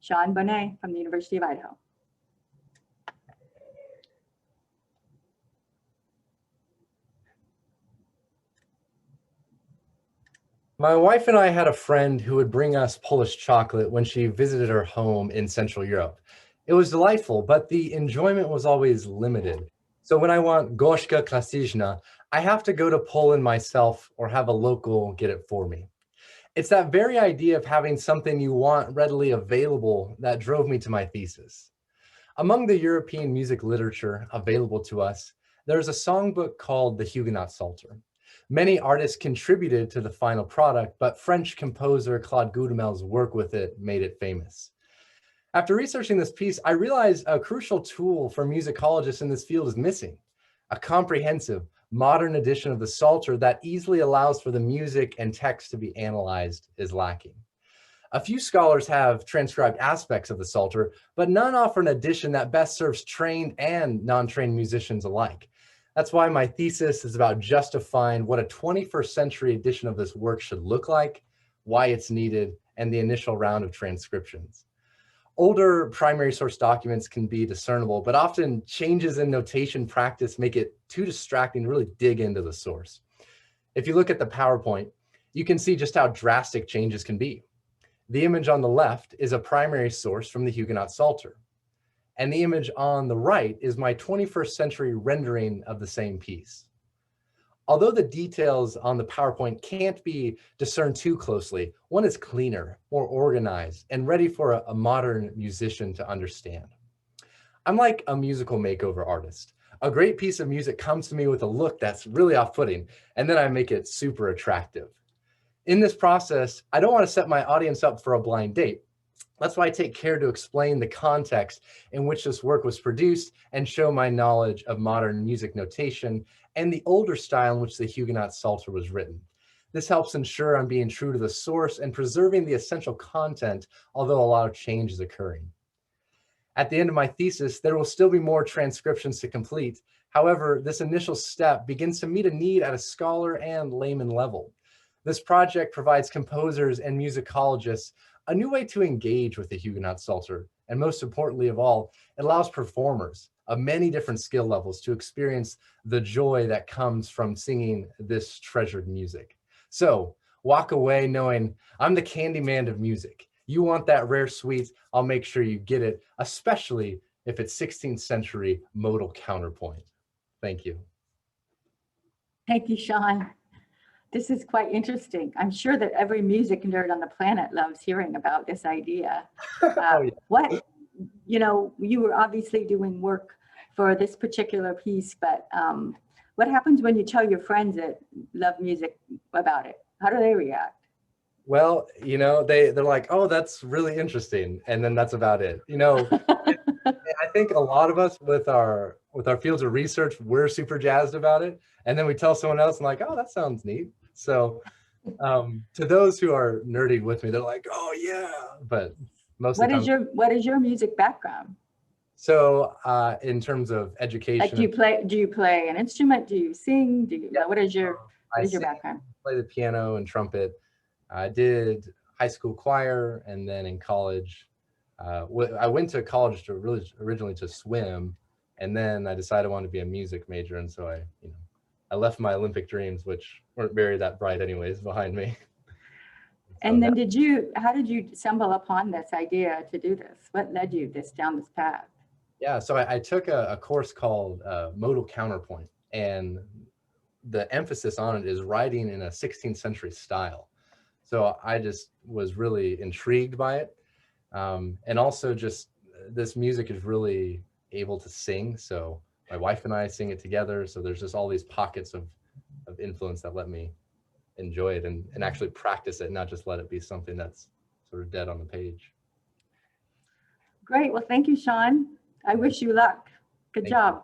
Sean Bohnet from the University of Idaho. My wife and I had a friend who would bring us Polish chocolate when she visited her home in Central Europe. It was delightful, but the enjoyment was always limited. So when I want gorzka klasyczna, I have to go to Poland myself or have a local get it for me. It's that very idea of having something you want readily available that drove me to my thesis. Among the European music literature available to us, there's a songbook called the Huguenot Psalter. Many artists contributed to the final product, but French composer Claude Goudamel's work with it made it famous. After researching this piece, I realized a crucial tool for musicologists in this field is missing: a comprehensive, modern edition of the Psalter that easily allows for the music and text to be analyzed is lacking. A few scholars have transcribed aspects of the Psalter, but none offer an edition that best serves trained and non-trained musicians alike. That's why my thesis is about justifying what a 21st century edition of this work should look like, why it's needed, and the initial round of transcriptions. Older primary source documents can be discernible, but often changes in notation practice make it too distracting to really dig into the source. If you look at the PowerPoint, you can see just how drastic changes can be. The image on the left is a primary source from the Huguenot Psalter, and the image on the right is my 21st century rendering of the same piece. Although the details on the PowerPoint can't be discerned too closely, one is cleaner, more organized, and ready for a modern musician to understand. I'm like a musical makeover artist. A great piece of music comes to me with a look that's really off-putting, and then I make it super attractive. In this process, I don't want to set my audience up for a blind date. That's why I take care to explain the context in which this work was produced and show my knowledge of modern music notation and the older style in which the Huguenot Psalter was written. This helps ensure I'm being true to the source and preserving the essential content, although a lot of change is occurring. At the end of my thesis, there will still be more transcriptions to complete. However, this initial step begins to meet a need at a scholar and layman level. This project provides composers and musicologists a new way to engage with the Huguenot Psalter, and most importantly of all, it allows performers of many different skill levels to experience the joy that comes from singing this treasured music. So walk away knowing I'm the Candyman of music. You want that rare sweet, I'll make sure you get it, especially if it's 16th century modal counterpoint. Thank you. Thank you, Sean. This is quite interesting. I'm sure that every music nerd on the planet loves hearing about this idea. Oh, yeah. You were obviously doing work for this particular piece, but what happens when you tell your friends that love music about it? How do they react? Well, they're like, oh, that's really interesting. And then that's about it. I think a lot of us with our fields of research, we're super jazzed about it. And then we tell someone else and like, oh, that sounds neat. So to those who are nerdy with me, they're like, oh yeah, but most of the time. What is your music background? So in terms of education, like do you play an instrument? Do you sing? What is your background? I play the piano and trumpet. I did high school choir, and then in college, I went to college originally to swim, and then I decided I wanted to be a music major, and so I left my Olympic dreams, which weren't very that bright anyways, behind me. And then how did you stumble upon this idea to do this? What led you down this path? Yeah, so I took a course called Modal Counterpoint, and the emphasis on it is writing in a 16th century style. So I just was really intrigued by it. And also just this music is really able to sing. So my wife and I sing it together. So there's just all these pockets of influence that let me enjoy it and actually practice it, not just let it be something that's sort of dead on the page. Great. Well, thank you, Sean. I wish you luck. Good job.